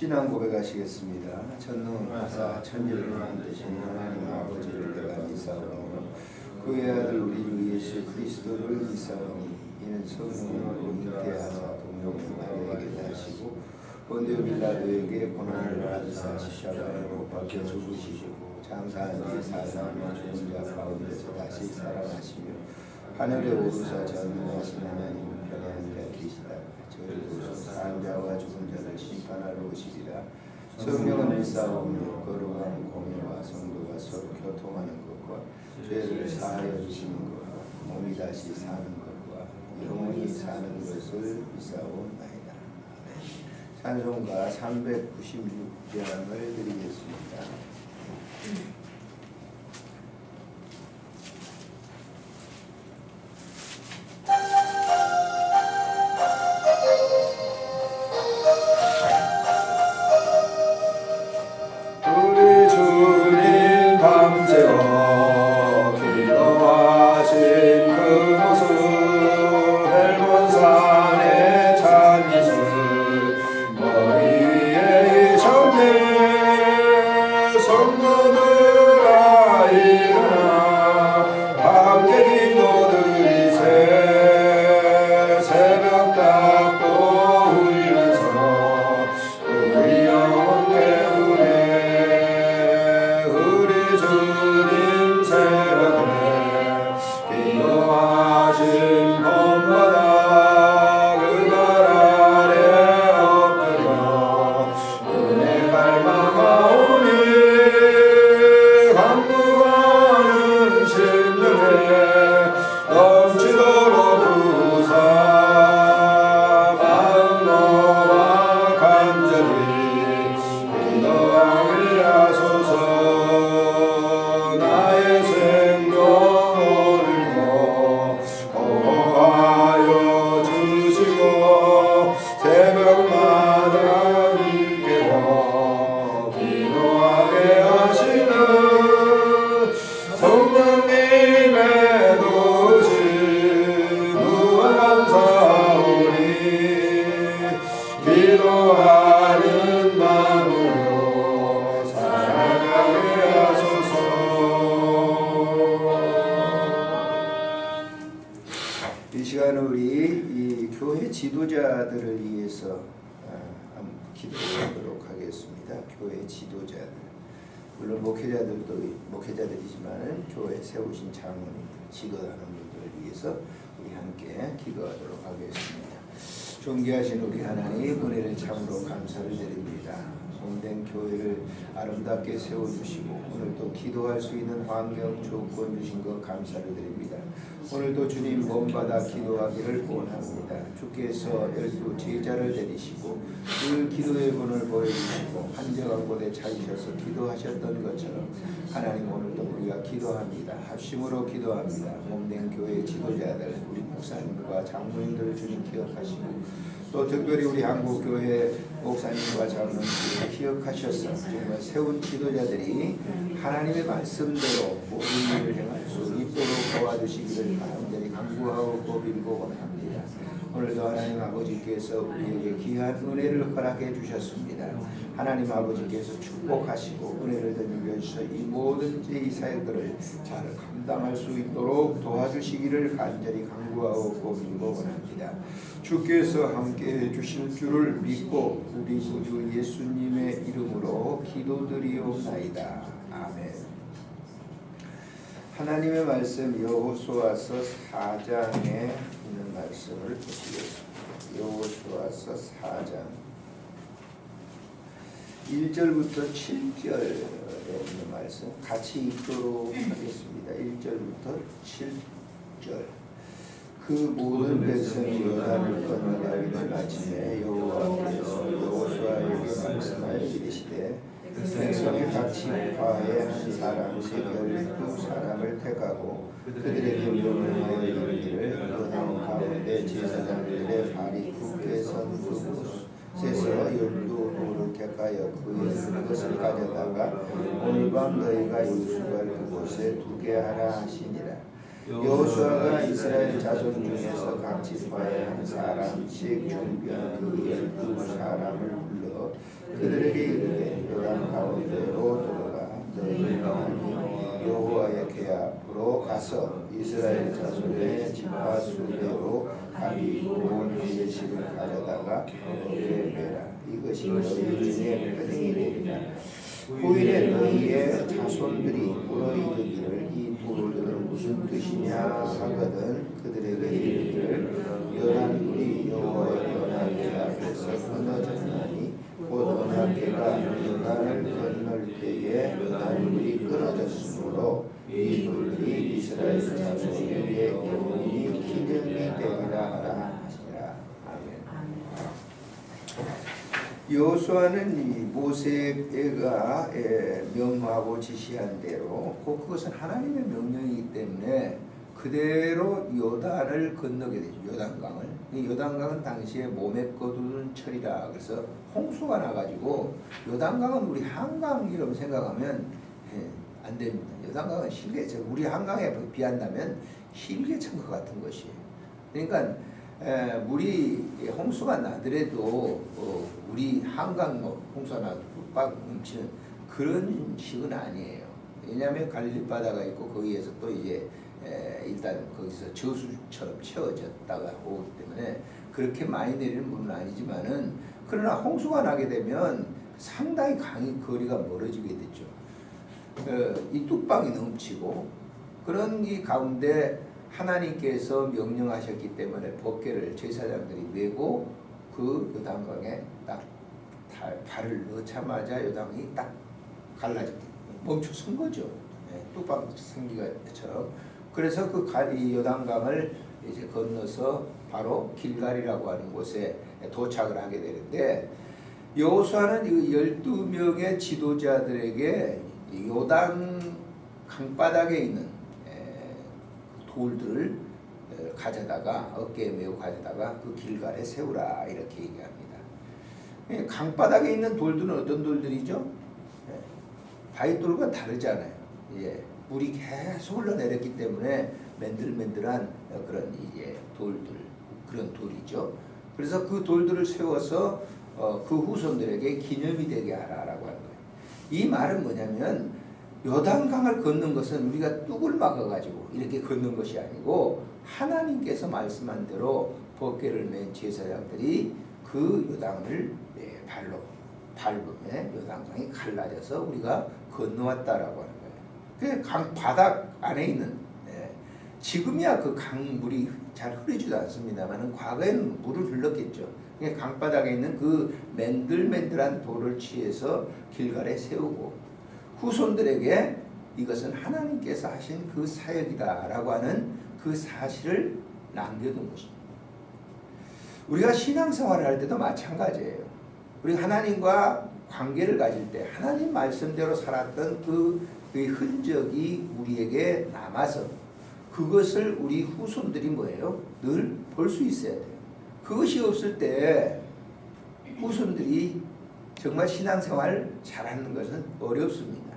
신앙 고백하시겠습니다. 전능하사 천지를 만드신 하나님 아버지를 내가 믿사오며 그의 아들 우리 주 예수 그리스도를 믿사오니 이는 성령으로 잉태하사 동정의 마리아에게 나시고 본디오 빌라도에게 고난을 받으사 십자가에 못 박혀 죽으시고 장사한 뒤 사사와 죽은 자 가운데서 다시 살아나시며 하늘에 오르사 전능하신 하나님 편에 앉아 계시다가 저를 보소서 산 자와 죽은 자를 심판하러 오시리라. 성령은 믿사오며 거룩한 공예와 성도가 서로 교통하는 것과 죄를 사하여 주시는 것과 몸이 다시 사는 것과 영원히 사는 것을 믿사옵나이다. 찬송가 396장을 드리겠습니다. 이 시간은 우리 이 교회 지도자들을 위해서 기도하도록 하겠습니다. 교회 지도자들, 물론 목회자들이지만 교회 세우신 장로님들, 지도하는 분들을 위해서 우리 함께 기도하도록 하겠습니다. 존귀하신 우리 하나님, 은혜를 참으로 감사를 드립니다. 몸된 교회를 아름답게 세워주시고 오늘도 기도할 수 있는 환경 조건 주신 것 감사를 드립니다. 오늘도 주님 몸받아 기도하기를 원합니다. 주께서 12 제자를 데리시고 그 기도의 본을 보여주시고 한적한 곳에 찾으셔서 기도하셨던 것처럼 하나님 오늘도 우리가 기도합니다. 합심으로 기도합니다. 몸된 교회 지도자들, 우리 목사님과 장로님들을 주님 기억하시고 또 특별히 우리 한국교회 목사님과 장로님들을 기억하셔서 정말 세운 지도자들이 하나님의 말씀대로 모든 일을 행할 수 있도록 도와주시기를 간절히 간구하고 빌고 원합니다. 오늘도 하나님 아버지께서 우리에게 귀한 은혜를 허락해 주셨습니다. 하나님 아버지께서 축복하시고 은혜를 드리면서 이 모든 제 사역들을 잘 감당할 수 있도록 도와주시기를 간절히 간구하고 빌고 원합니다. 주께서 함께해 주실 줄을 믿고 우리 구주 예수님의 이름으로 기도드리옵나이다. 아멘. 하나님의 말씀 여호수아서 4장에 있는 말씀을 보시겠습니다. 여호수아서 4장 1절부터 7절에 있는 말씀 같이 읽도록 하겠습니다. 1절부터 7절. 그 모든 백성이 요단을 건너가 이를 아침에 여호와께서 여호수아에게 말씀하여 이르시되 백성의 각 지파에 한 사람씩 12사람을 택하고 그들에게 명령하여 이르기를 요단 가운데 제사장들의 발이 굳게 선 그곳에서 12돌을 택하여 그것을 가져다가 오늘 밤 너희가 요수할 그곳에 두게 하라 하시니라. 여호수아가 이스라엘 자손 중에서 각 지파에 한 사람씩 준비한 그 12사람을 불러 그들에게 이르되 요단 가운데로 들어가 너희 하나님 여호와의 궤 앞으로 가서 이스라엘 자손의 지파 수대로 각기 온 예식을 가져다가 어깨에 매라. 이것이 너희 중에 패등이 되리라. 후일에 너희의 자손들이 물어이르기를 이 돌들은 무슨 뜻이냐 하거든 그들에게 이르기를 연한불이 여호와의 연한궤 앞에서 끊어졌나니 곧 연한궤가 연한을 건널 때에 연한불이 끊어졌으므로 이 돌들이 이스라엘 자손에게 영원히 기념이 되리라 하라 하시니라. 아멘. 여호수아는 이 모세가 명하고 지시한 대로 그것은 하나님의 명령이기 때문에 그대로 요단을 건너게 되죠. 요단강을. 이 요단강은 당시에 몸에 거두는 철이라 그래서 홍수가 나가지고 요단강은 우리 한강이라고 생각하면 안 됩니다. 요단강은 실개천, 우리 한강에 비한다면 실개천과 같은 것이에요. 그러니까 물이 홍수가 나더라도 우리 한강 홍수가 나도 빡 넘치는 그런 식은 아니에요. 왜냐하면 갈릴리 바다가 있고 거기에서 또 이제 일단 거기서 저수처럼 채워졌다가 오기 때문에 그렇게 많이 내리는 물은 아니지만은 그러나 홍수가 나게 되면 상당히 강이 거리가 멀어지게 되죠. 이 뚝방이 넘치고 그런 이 가운데 하나님께서 명령하셨기 때문에 법궤를 제사장들이 메고 그 요단강에 딱 발을 넣자마자 요단강이 딱 갈라져 멈춰선 거죠. 뚝방 생기가처럼. 그래서 이 요단강을 이제 건너서 바로 길갈이라고 하는 곳에 도착을 하게 되는데 여호수아는 이 12명의 지도자들에게 요단 강바닥에 있는 돌들을 가져다가 어깨에 메고 가져다가 그 길갈에 세우라 이렇게 얘기합니다. 강바닥에 있는 돌들은 어떤 돌들이죠? 바위돌과 다르잖아요. 물이 계속 흘러내렸기 때문에 맨들맨들한 그런 이제 돌들 그런 돌이죠. 그래서 그 돌들을 세워서 그 후손들에게 기념이 되게 하라라고 하는 거예요. 이 말은 뭐냐면 요단강을 걷는 것은 우리가 뚝을 막아가지고 이렇게 걷는 것이 아니고 하나님께서 말씀한 대로 법궤를 맨 제사장들이 그 요단을 발로 밟으면 요단강이 갈라져서 우리가 건너왔다라고 하는 거예요. 그 강 바닥 안에 있는 지금이야 그 강물이 잘 흐르지도 않습니다만 과거에는 물을 흘렀겠죠. 강바닥에 있는 그 맨들맨들한 돌을 취해서 길갈에 세우고 후손들에게 이것은 하나님께서 하신 그 사역이다라고 하는 그 사실을 남겨둔 것입니다. 우리가 신앙생활을 할 때도 마찬가지예요. 우리 하나님과 관계를 가질 때 하나님 말씀대로 살았던 그 흔적이 우리에게 남아서 그것을 우리 후손들이 뭐예요? 늘 볼 수 있어야 돼요. 그것이 없을 때 후손들이 정말 신앙생활을 잘하는 것은 어렵습니다.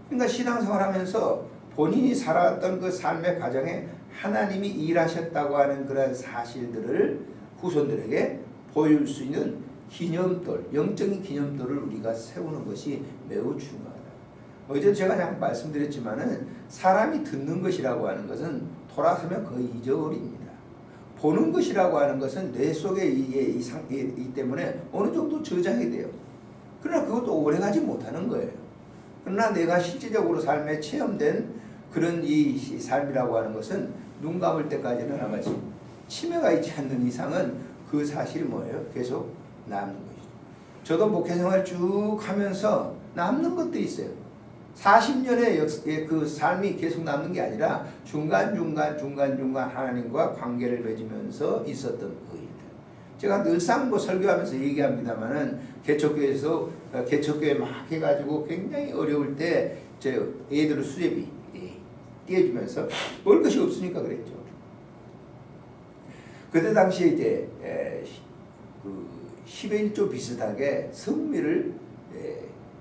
그러니까 신앙생활 하면서 본인이 살아왔던 그 삶의 과정에 하나님이 일하셨다고 하는 그런 사실들을 후손들에게 보여줄 수 있는 기념돌, 영적인 기념돌을 우리가 세우는 것이 매우 중요하다. 어제 제가 그냥 말씀드렸지만은 사람이 듣는 것이라고 하는 것은 돌아서면 거의 잊어버립니다. 보는 것이라고 하는 것은 뇌 속에 이 때문에 어느 정도 저장이 돼요. 그러나 그것도 오래가지 못하는 거예요. 그러나 내가 실질적으로 삶에 체험된 그런 이 삶이라고 하는 것은 눈 감을 때까지는 아마 치매가 있지 않는 이상은 그 사실이 뭐예요? 계속 남는 것이죠. 저도 목회생활 쭉 하면서 남는 것들이 있어요. 40년의 그 삶이 계속 남는 게 아니라 중간중간 하나님과 관계를 맺으면서 있었던 그 일들. 제가 늘상 뭐 설교하면서 얘기합니다만은 개척교회에서 개척교회 막 해가지고 굉장히 어려울 때 제 애들 수제비 띄워주면서 먹을 것이 없으니까 그랬죠. 그때 당시에 이제 그 10의 1조 비슷하게 성미를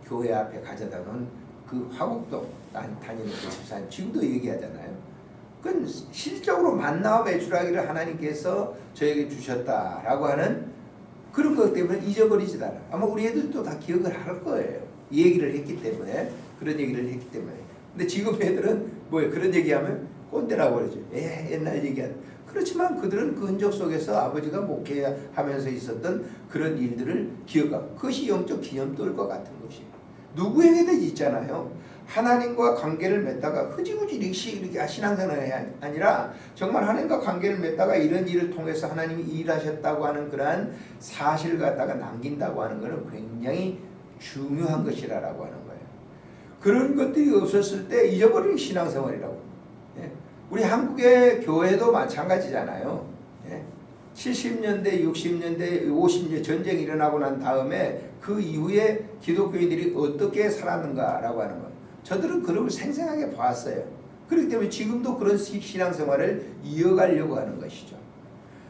교회 앞에 가져다 놓은 그 화곡동 다니는 그 집사님 지금도 얘기하잖아요. 그건 실적으로 만나와 매출하기를 하나님께서 저에게 주셨다라고 하는 그런 것 때문에 잊어버리지 않아. 아마 우리 애들도 다 기억을 할 거예요. 이 얘기를 했기 때문에, 그런 얘기를 했기 때문에. 근데 지금 애들은 뭐예요? 그런 얘기하면 꼰대라고 그러죠. 옛날 얘기하는. 그렇지만 그들은 그 흔적 속에서 아버지가 목회하면서 있었던 그런 일들을 기억하고, 그것이 영적 기념돌과 같은 것이에요. 누구에게도 있잖아요. 하나님과 관계를 맺다가 흐지부지 이렇게 신앙생활이 아니라 정말 하나님과 관계를 맺다가 이런 일을 통해서 하나님이 일하셨다고 하는 그러한 사실을 갖다가 남긴다고 하는 것은 굉장히 중요한 것이라고 하는 거예요. 그런 것들이 없었을 때 잊어버리는 신앙생활이라고. 예? 우리 한국의 교회도 마찬가지잖아요. 예? 70년대, 60년대, 50년 전쟁이 일어나고 난 다음에 그 이후에 기독교인들이 어떻게 살았는가라고 하는 거예요. 저들은 그런 걸 생생하게 봤어요. 그렇기 때문에 지금도 그런 신앙생활을 이어가려고 하는 것이죠.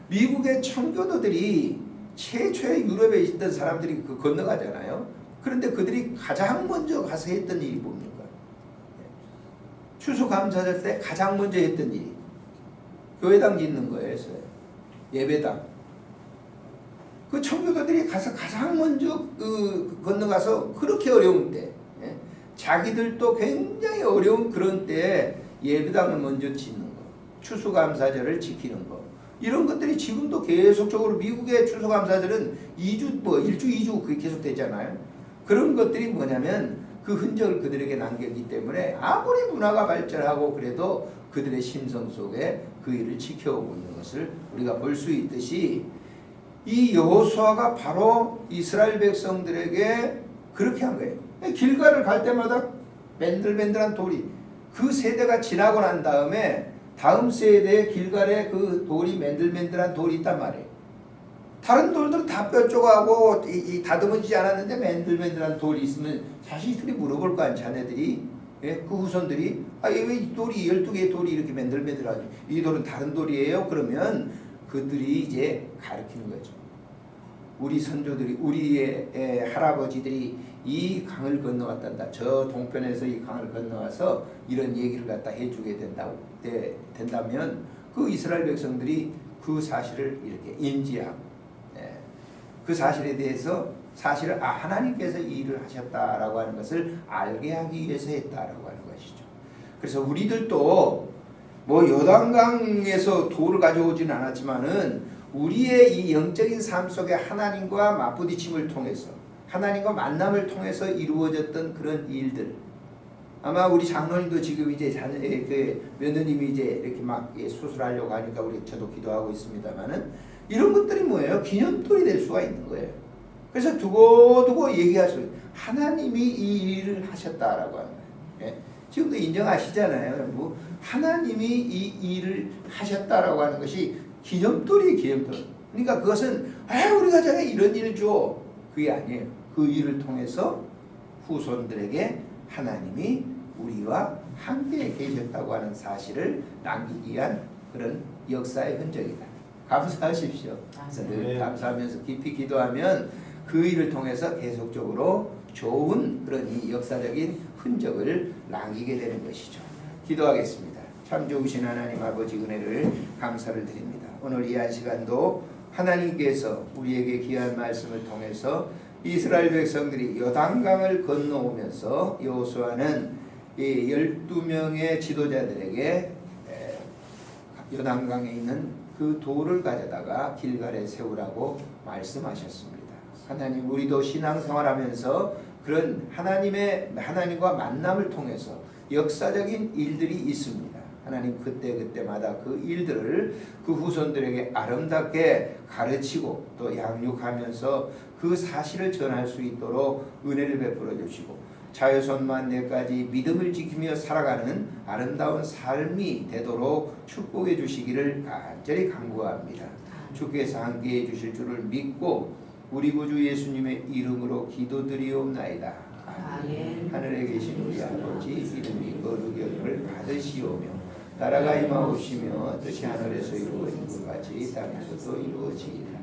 미국의 청교도들이 최초의 유럽에 있던 사람들이 건너가잖아요. 그런데 그들이 가장 먼저 가서 했던 일이 뭡니까? 추수감사절 때 가장 먼저 했던 일이 교회당 짓는 거였어요. 예배당. 그 청교도들이 가서 가장 먼저 건너가서 그렇게 어려운 때, 자기들도 굉장히 어려운 그런 때에 예배당을 먼저 짓는 거, 추수감사절을 지키는 거, 이런 것들이 지금도 계속적으로 미국의 추수감사절은 1주 2주 그게 계속 되잖아요. 그런 것들이 뭐냐면 그 흔적을 그들에게 남겼기 때문에 아무리 문화가 발전하고 그래도 그들의 심성 속에 그 일을 지켜오고 있는 것을 우리가 볼 수 있듯이, 이 여호수아가 바로 이스라엘 백성들에게 그렇게 한 거예요. 길가를 갈 때마다 맨들맨들한 돌이, 그 세대가 지나고 난 다음에 다음 세대의 길가에 그 돌이 맨들맨들한 돌이 있단 말이에요. 다른 돌들은 다 뼈조각하고 다듬어지지 않았는데 맨들맨들한 돌이 있으면 자식들이 물어볼 거 아니야, 자네들이. 예? 그 후손들이 왜 이 돌이 12개의 돌이 이렇게 맨들맨들하지? 이 돌은 다른 돌이에요? 그러면 그들이 이제 가르치는 거죠. 우리 선조들이, 우리의 할아버지들이 이 강을 건너왔단다. 저 동편에서 이 강을 건너와서 이런 얘기를 갖다 해주게 된다면 그 이스라엘 백성들이 그 사실을 이렇게 인지하고, 그 사실에 대해서 사실을 하나님께서 이 일을 하셨다라고 하는 것을 알게 하기 위해서 했다라고 하는 것이죠. 그래서 우리들도 뭐 요단강에서 돌을 가져오지는 않았지만은 우리의 이 영적인 삶 속에 하나님과 맞부딪힘을 통해서, 하나님과 만남을 통해서 이루어졌던 그런 일들, 아마 우리 장로님도 지금 이제 며느님이 이제 이렇게 막 수술하려고 하니까 저도 기도하고 있습니다만은, 이런 것들이 뭐예요? 기념돌이 될 수가 있는 거예요. 그래서 두고두고 얘기할 수 있어요. 하나님이 이 일을 하셨다라고 하는 거예요. 예? 지금도 인정하시잖아요. 뭐 하나님이 이 일을 하셨다라고 하는 것이 기념돌이에요, 기념돌. 그러니까 그것은 우리가 전에 이런 일을 줘, 그게 아니에요. 그 일을 통해서 후손들에게 하나님이 우리와 함께 계셨다고 하는 사실을 남기기 위한 그런 역사의 흔적이다. 감사하십시오. 늘 감사하면서 깊이 기도하면 그 일을 통해서 계속적으로 좋은 그런 이 역사적인 흔적을 남기게 되는 것이죠. 기도하겠습니다. 참 좋으신 하나님 아버지 은혜를 감사를 드립니다. 오늘 이 한 시간도 하나님께서 우리에게 귀한 말씀을 통해서 이스라엘 백성들이 요단강을 건너오면서 여호수아는 이 12명의 지도자들에게 요단강에 있는 그 돌을 가져다가 길갈에 세우라고 말씀하셨습니다. 하나님, 우리도 신앙생활하면서 그런 하나님과 만남을 통해서 역사적인 일들이 있습니다. 하나님, 그때마다 그 일들을 그 후손들에게 아름답게 가르치고 또 양육하면서 그 사실을 전할 수 있도록 은혜를 베풀어 주시고, 자유손 만대까지 믿음을 지키며 살아가는 아름다운 삶이 되도록 축복해 주시기를 간절히 간구합니다. 주께서 함께해 주실 줄을 믿고 우리 구주 예수님의 이름으로 기도드리옵나이다. 아멘. 하늘에 계신 우리 아버지, 이름이 거룩히 여김을 받으시오며 나라가 임하옵시며 뜻이 하늘에서 이루어진 것 같이 땅에서도 이루어지리라.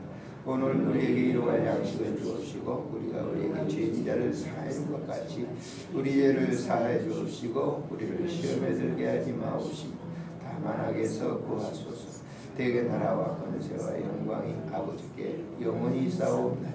오늘 우리에게 일용할 양식을 주옵시고 우리가 우리에게 죄인 자를 사하여 준 것 같이 우리 죄를 사하여 주옵시고 우리를 시험에 들게 하지 마옵시며 다만 악에서 구하소서. 대개 나라와 권세와 영광이 아버지께 영원히 있사옵나이다.